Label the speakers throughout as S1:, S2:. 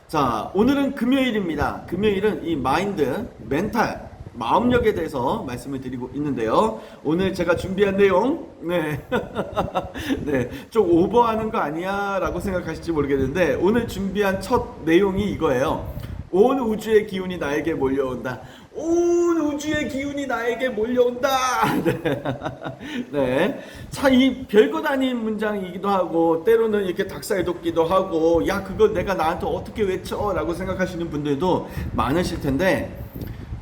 S1: 자, 오늘은 금요일입니다. 금요일은 이 마인드, 멘탈, 마음력에 대해서 말씀을 드리고 있는데요. 오늘 제가 준비한 내용, 네, 좀 오버하는 거 아니야? 라고 생각하실지 모르겠는데, 오늘 준비한 첫 내용이 이거예요. 온 우주의 기운이 나에게 몰려온다. 온 우주의 기운이 나에게 몰려온다. 네. 네. 참, 이 별것 아닌 문장이기도 하고, 때로는 이렇게 닭살 돋기도 하고, 야, 그걸 내가 나한테 어떻게 외쳐? 라고 생각하시는 분들도 많으실 텐데,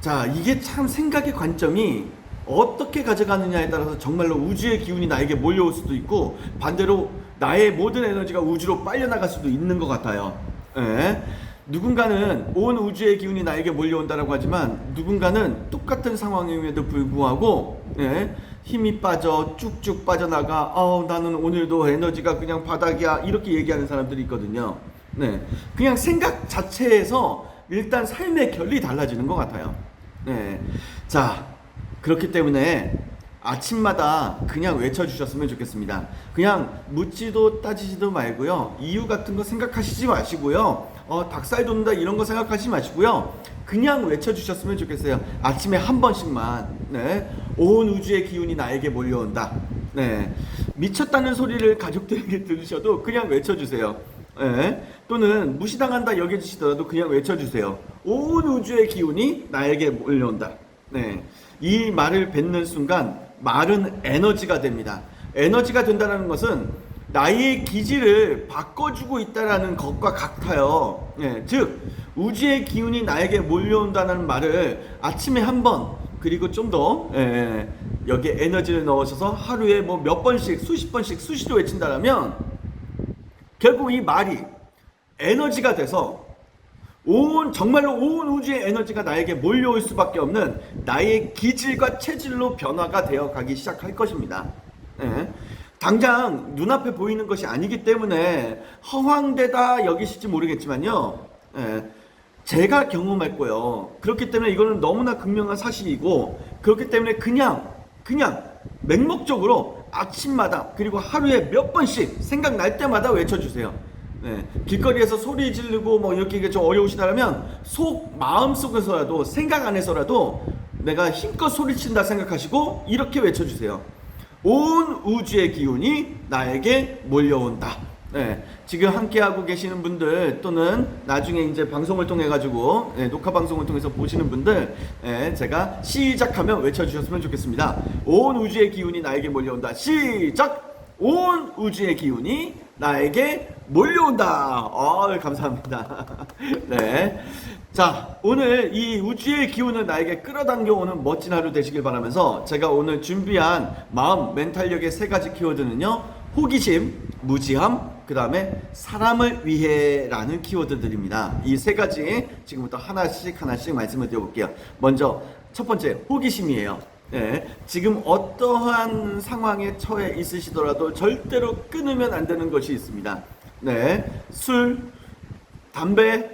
S1: 자, 이게 참 생각의 관점이 어떻게 가져가느냐에 따라서 정말로 우주의 기운이 나에게 몰려올 수도 있고, 반대로 나의 모든 에너지가 우주로 빨려나갈 수도 있는 것 같아요. 네. 누군가는 온 우주의 기운이 나에게 몰려온다라고 하지만 누군가는 똑같은 상황임에도 불구하고 힘이 빠져 쭉쭉 빠져나가 나는 오늘도 에너지가 그냥 바닥이야 이렇게 얘기하는 사람들이 있거든요. 네, 그냥 생각 자체에서 일단 삶의 결이 달라지는 것 같아요. 네, 자 그렇기 때문에 아침마다 그냥 외쳐주셨으면 좋겠습니다. 그냥 묻지도 따지지도 말고요. 이유 같은 거 생각하시지 마시고요. 닭살 돋는다 이런 거 생각하지 마시고요. 그냥 외쳐주셨으면 좋겠어요. 아침에 한 번씩만. 네. 온 우주의 기운이 나에게 몰려온다. 네. 미쳤다는 소리를 가족들에게 들으셔도 그냥 외쳐주세요. 네. 또는 무시당한다 여겨지시더라도 그냥 외쳐주세요. 온 우주의 기운이 나에게 몰려온다. 네. 이 말을 뱉는 순간 말은 에너지가 됩니다. 에너지가 된다는 것은 나의 기질을 바꿔주고 있다는 것과 같아요. 즉 우주의 기운이 나에게 몰려온다는 말을 아침에 한 번 그리고 좀 더 여기에 에너지를 넣으셔서 하루에 뭐 몇 번씩 수십 번씩 수시로 외친다면 결국 이 말이 에너지가 돼서 정말로 온 우주의 에너지가 나에게 몰려올 수밖에 없는 나의 기질과 체질로 변화가 되어 가기 시작할 것입니다. 당장 눈앞에 보이는 것이 아니기 때문에 허황되다 여기실지 모르겠지만요. 제가 경험할 거예요. 그렇기 때문에 이거는 너무나 극명한 사실이고 그렇기 때문에 그냥 맹목적으로 아침마다 그리고 하루에 몇 번씩 생각날 때마다 외쳐주세요. 길거리에서 소리 지르고 뭐 이렇게 좀 어려우시다면 마음속에서라도 생각 안에서라도 내가 힘껏 소리친다 생각하시고 이렇게 외쳐주세요. 온 우주의 기운이 나에게 몰려온다. 지금 함께하고 계시는 분들 또는 나중에 이제 방송을 통해 가지고 녹화 방송을 통해서 보시는 분들 제가 시작하면 외쳐주셨으면 좋겠습니다. 온 우주의 기운이 나에게 몰려온다. 시작! 온 우주의 기운이 나에게 몰려온다. 감사합니다. 네. 자, 오늘 이 우주의 기운을 나에게 끌어당겨오는 멋진 하루 되시길 바라면서 제가 오늘 준비한 마음, 멘탈력의 세 가지 키워드는요. 호기심, 무지함, 그 다음에 사람을 위해 라는 키워드들입니다. 이 세 가지 지금부터 하나씩 말씀을 드려볼게요. 먼저 첫 번째 호기심이에요. 지금 어떠한 상황에 처해 있으시더라도 절대로 끊으면 안 되는 것이 있습니다. 술, 담배,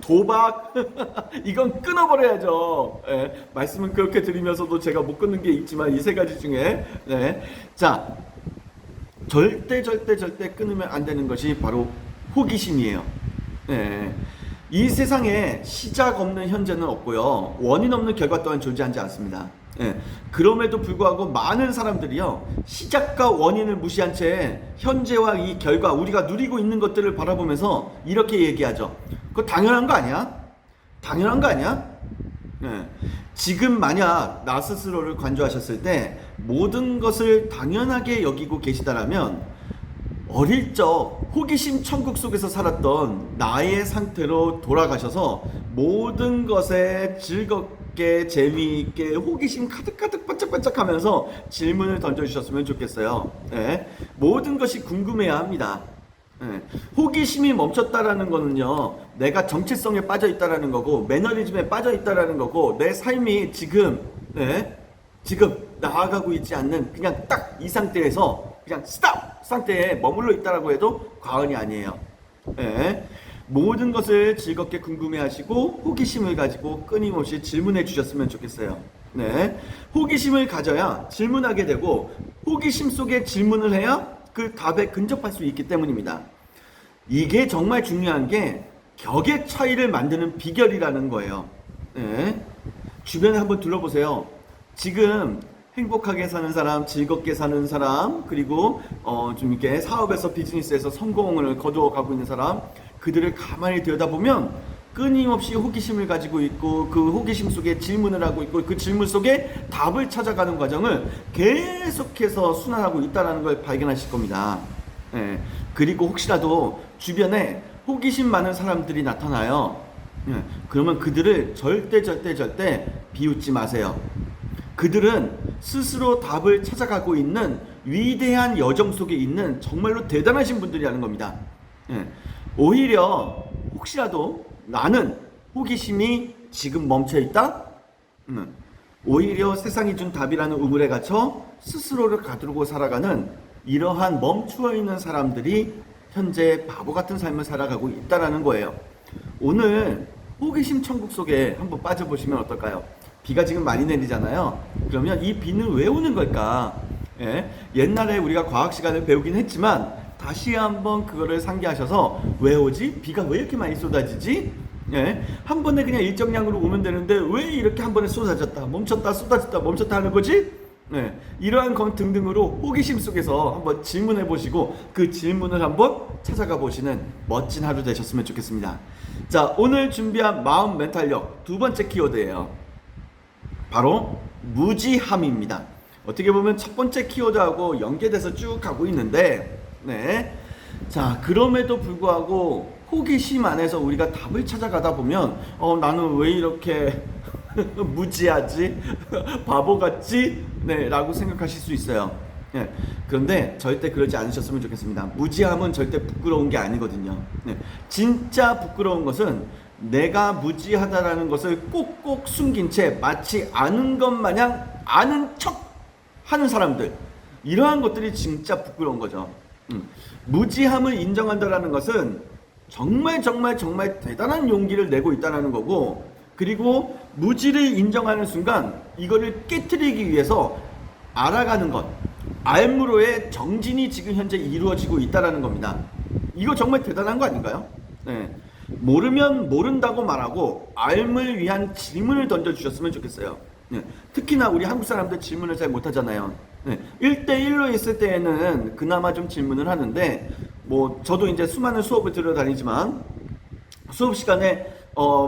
S1: 도박 이건 끊어버려야죠. 말씀은 그렇게 드리면서도 제가 못 끊는 게 있지만 이 세 가지 중에 자 절대 끊으면 안 되는 것이 바로 호기심이에요. 이 세상에 시작 없는 현재는 없고요. 원인 없는 결과 또한 존재하지 않습니다. 그럼에도 불구하고 많은 사람들이요. 시작과 원인을 무시한 채 현재와 이 결과 우리가 누리고 있는 것들을 바라보면서 이렇게 얘기하죠. 그거 당연한 거 아니야? 당연한 거 아니야? 지금 만약 나 스스로를 관조하셨을 때 모든 것을 당연하게 여기고 계시다라면 어릴 적 호기심 천국 속에서 살았던 나의 상태로 돌아가셔서 모든 것에 즐겁게 재미있게 호기심 가득가득 반짝반짝 하면서 질문을 던져주셨으면 좋겠어요. 모든 것이 궁금해야 합니다. 호기심이 멈췄다라는 거는요, 내가 정체성에 빠져 있다라는 거고 매너리즘에 빠져 있다라는 거고 내 삶이 지금 나아가고 있지 않는 그냥 딱 이 상태에서 그냥 스탑 상태에 머물러 있다라고 해도 과언이 아니에요. 모든 것을 즐겁게 궁금해하시고 호기심을 가지고 끊임없이 질문해 주셨으면 좋겠어요. 호기심을 가져야 질문하게 되고 호기심 속에 질문을 해야 그 답에 근접할 수 있기 때문입니다. 이게 정말 중요한 게 격의 차이를 만드는 비결이라는 거예요. 네. 주변에 한번 둘러보세요. 지금 행복하게 사는 사람, 즐겁게 사는 사람, 그리고 좀 이렇게 사업에서 비즈니스에서 성공을 거두어가고 있는 사람, 그들을 가만히 들여다보면 끊임없이 호기심을 가지고 있고 그 호기심 속에 질문을 하고 있고 그 질문 속에 답을 찾아가는 과정을 계속해서 순환하고 있다는 걸 발견하실 겁니다. 예. 그리고 혹시라도 주변에 호기심 많은 사람들이 나타나요. 예. 그러면 그들을 절대 비웃지 마세요. 그들은 스스로 답을 찾아가고 있는 위대한 여정 속에 있는 정말로 대단하신 분들이라는 겁니다. 예. 오히려 혹시라도 나는 호기심이 지금 멈춰 있다? 오히려 세상이 준 답이라는 우물에 갇혀 스스로를 가두고 살아가는 이러한 멈추어 있는 사람들이 현재 바보 같은 삶을 살아가고 있다는 거예요. 오늘 호기심 천국 속에 한번 빠져보시면 어떨까요? 비가 지금 많이 내리잖아요. 그러면 이 비는 왜 오는 걸까? 예? 옛날에 우리가 과학 시간을 배우긴 했지만 다시 한번 그거를 상기하셔서 왜 오지? 비가 왜 이렇게 많이 쏟아지지? 예? 한 번에 그냥 일정량으로 오면 되는데 왜 이렇게 한 번에 쏟아졌다 멈췄다 쏟아졌다 멈췄다 하는 거지? 네, 이러한 것 등등으로 호기심 속에서 한번 질문해 보시고 그 질문을 한번 찾아가 보시는 멋진 하루 되셨으면 좋겠습니다. 자, 오늘 준비한 마음 멘탈력 두 번째 키워드예요. 바로 무지함입니다. 어떻게 보면 첫 번째 키워드하고 연계돼서 쭉 가고 있는데, 네. 자, 그럼에도 불구하고 호기심 안에서 우리가 답을 찾아가다 보면 나는 왜 이렇게 무지하지? 바보같지? 네, 라고 생각하실 수 있어요. 네, 그런데 절대 그러지 않으셨으면 좋겠습니다. 무지함은 절대 부끄러운 게 아니거든요. 네, 진짜 부끄러운 것은 내가 무지하다라는 것을 꼭꼭 숨긴 채 마치 아는 것 마냥 아는 척 하는 사람들, 이러한 것들이 진짜 부끄러운 거죠. 무지함을 인정한다라는 것은 정말 대단한 용기를 내고 있다는 거고, 그리고 무지를 인정하는 순간 이거를 깨트리기 위해서 알아가는 것, 알무로의 정진이 지금 현재 이루어지고 있다는 겁니다. 이거 정말 대단한 거 아닌가요? 네. 모르면 모른다고 말하고 알물 위한 질문을 던져주셨으면 좋겠어요. 네. 특히나 우리 한국 사람들 질문을 잘 못하잖아요. 네. 1대1로 있을 때에는 그나마 좀 질문을 하는데, 저도 이제 수많은 수업을 들어다니지만 수업 시간에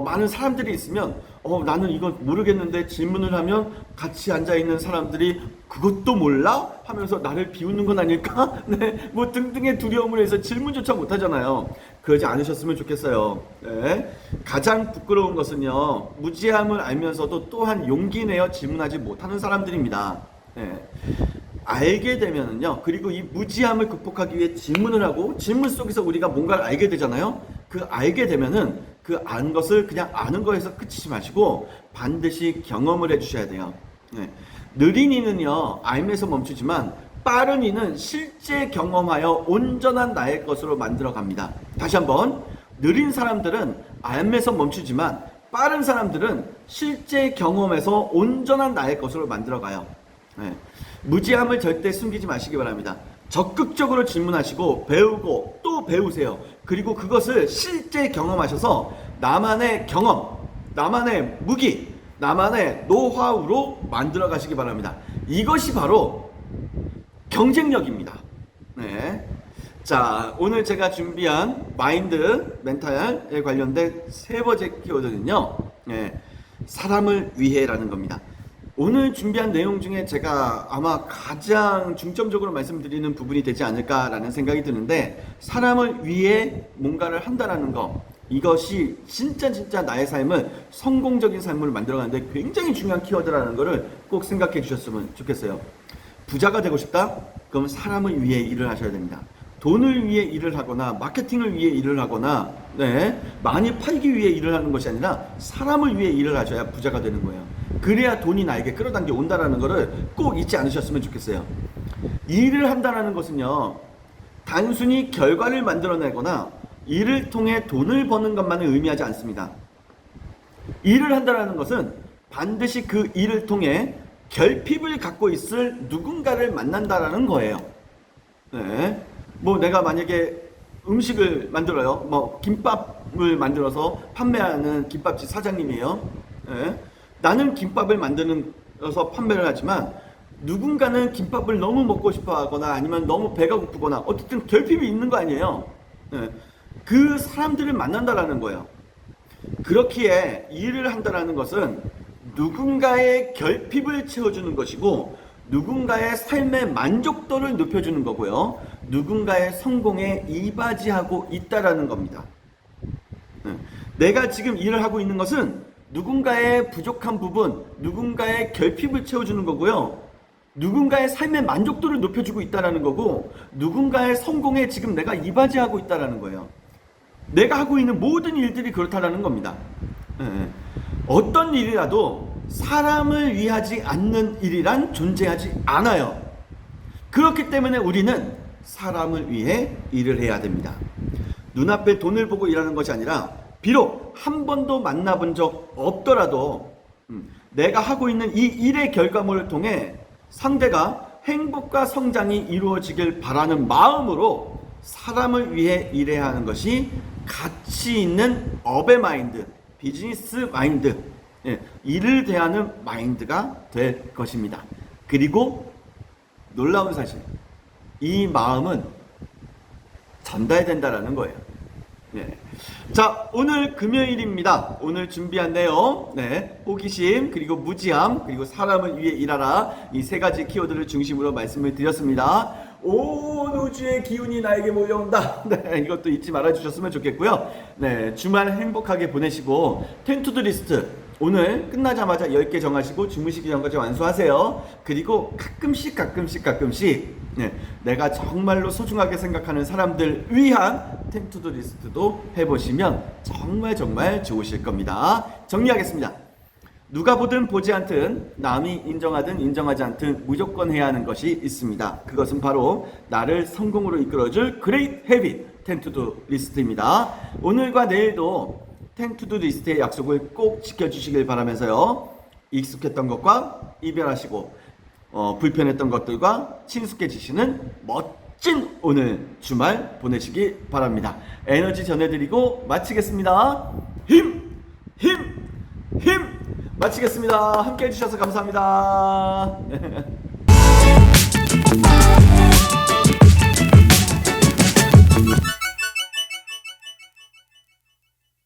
S1: 많은 사람들이 있으면 나는 이거 모르겠는데 질문을 하면 같이 앉아있는 사람들이 그것도 몰라? 하면서 나를 비웃는 건 아닐까? 네, 등등의 두려움을 해서 질문조차 못하잖아요. 그러지 않으셨으면 좋겠어요. 네. 가장 부끄러운 것은요, 무지함을 알면서도 또한 용기 내어 질문하지 못하는 사람들입니다. 네. 알게 되면은요, 그리고 이 무지함을 극복하기 위해 질문을 하고 질문 속에서 우리가 뭔가를 알게 되잖아요. 그 알게 되면은 그 아는 것을 그냥 아는 거에서 그치지 마시고 반드시 경험을 해주셔야 돼요. 네. 느린 이는요, 알면서 멈추지만 빠른 이는 실제 경험하여 온전한 나의 것으로 만들어 갑니다. 다시 한번, 느린 사람들은 알면서 멈추지만 빠른 사람들은 실제 경험에서 온전한 나의 것으로 만들어 가요. 네. 무지함을 절대 숨기지 마시기 바랍니다. 적극적으로 질문하시고 배우고 또 배우세요. 그리고 그것을 실제 경험하셔서 나만의 경험, 나만의 무기, 나만의 노하우로 만들어 가시기 바랍니다. 이것이 바로 경쟁력입니다. 네. 자, 오늘 제가 준비한 마인드, 멘탈에 관련된 세 번째 키워드는요, 네, 사람을 위해라는 겁니다. 오늘 준비한 내용 중에 제가 아마 가장 중점적으로 말씀드리는 부분이 되지 않을까라는 생각이 드는데, 사람을 위해 뭔가를 한다라는 거, 이것이 진짜 나의 삶을 성공적인 삶을 만들어가는데 굉장히 중요한 키워드라는 것을 꼭 생각해 주셨으면 좋겠어요. 부자가 되고 싶다? 그럼 사람을 위해 일을 하셔야 됩니다. 돈을 위해 일을 하거나 마케팅을 위해 일을 하거나, 네, 많이 팔기 위해 일을 하는 것이 아니라 사람을 위해 일을 하셔야 부자가 되는 거예요. 그래야 돈이 나에게 끌어당겨 온다라는 것을 꼭 잊지 않으셨으면 좋겠어요. 일을 한다는 것은요, 단순히 결과를 만들어내거나 일을 통해 돈을 버는 것만을 의미하지 않습니다. 일을 한다는 것은 반드시 그 일을 통해 결핍을 갖고 있을 누군가를 만난다라는 거예요. 네. 내가 만약에 음식을 만들어요. 뭐 김밥을 만들어서 판매하는 김밥집 사장님이에요. 예. 나는 김밥을 만들어서 판매를 하지만 누군가는 김밥을 너무 먹고 싶어 하거나 아니면 너무 배가 고프거나 어쨌든 결핍이 있는 거 아니에요. 예. 그 사람들을 만난다라는 거예요. 그렇기에 일을 한다라는 것은 누군가의 결핍을 채워주는 것이고 누군가의 삶의 만족도를 높여주는 거고요. 누군가의 성공에 이바지하고 있다라는 겁니다. 내가 지금 일을 하고 있는 것은 누군가의 부족한 부분, 누군가의 결핍을 채워주는 거고요. 누군가의 삶의 만족도를 높여주고 있다라는 거고 누군가의 성공에 지금 내가 이바지하고 있다라는 거예요. 내가 하고 있는 모든 일들이 그렇다라는 겁니다. 어떤 일이라도 사람을 위하지 않는 일이란 존재하지 않아요. 그렇기 때문에 우리는 사람을 위해 일을 해야 됩니다. 눈앞에 돈을 보고 일하는 것이 아니라 비록 한 번도 만나본 적 없더라도 내가 하고 있는 이 일의 결과물을 통해 상대가 행복과 성장이 이루어지길 바라는 마음으로 사람을 위해 일해야 하는 것이 가치 있는 업의 마인드, 비즈니스 마인드, 일을 대하는 마인드가 될 것입니다. 그리고 놀라운 사실, 이 마음은 전달된다라는 거예요. 네. 자, 오늘 금요일입니다. 오늘 준비한 내용, 호기심, 그리고 무지함, 그리고 사람을 위해 일하라, 이 세 가지 키워드를 중심으로 말씀을 드렸습니다. 온 우주의 기운이 나에게 몰려온다. 네, 이것도 잊지 말아 주셨으면 좋겠고요. 네, 주말 행복하게 보내시고 텐투드 리스트 오늘 끝나자마자 10개 정하시고 주무시기 전까지 완수하세요. 그리고 가끔씩 내가 정말로 소중하게 생각하는 사람들 위한 텐투드 리스트도 해보시면 정말 좋으실 겁니다. 정리하겠습니다. 누가 보든 보지 않든 남이 인정하든 인정하지 않든 무조건 해야 하는 것이 있습니다. 그것은 바로 나를 성공으로 이끌어줄 Great Habit 텐투드 리스트입니다. 오늘과 내일도 텐투드 리스트의 약속을 꼭 지켜주시길 바라면서요. 익숙했던 것과 이별하시고 불편했던 것들과 친숙해지시는 멋진 오늘 주말 보내시기 바랍니다. 에너지 전해드리고 마치겠습니다. 힘! 마치겠습니다. 함께 해주셔서 감사합니다.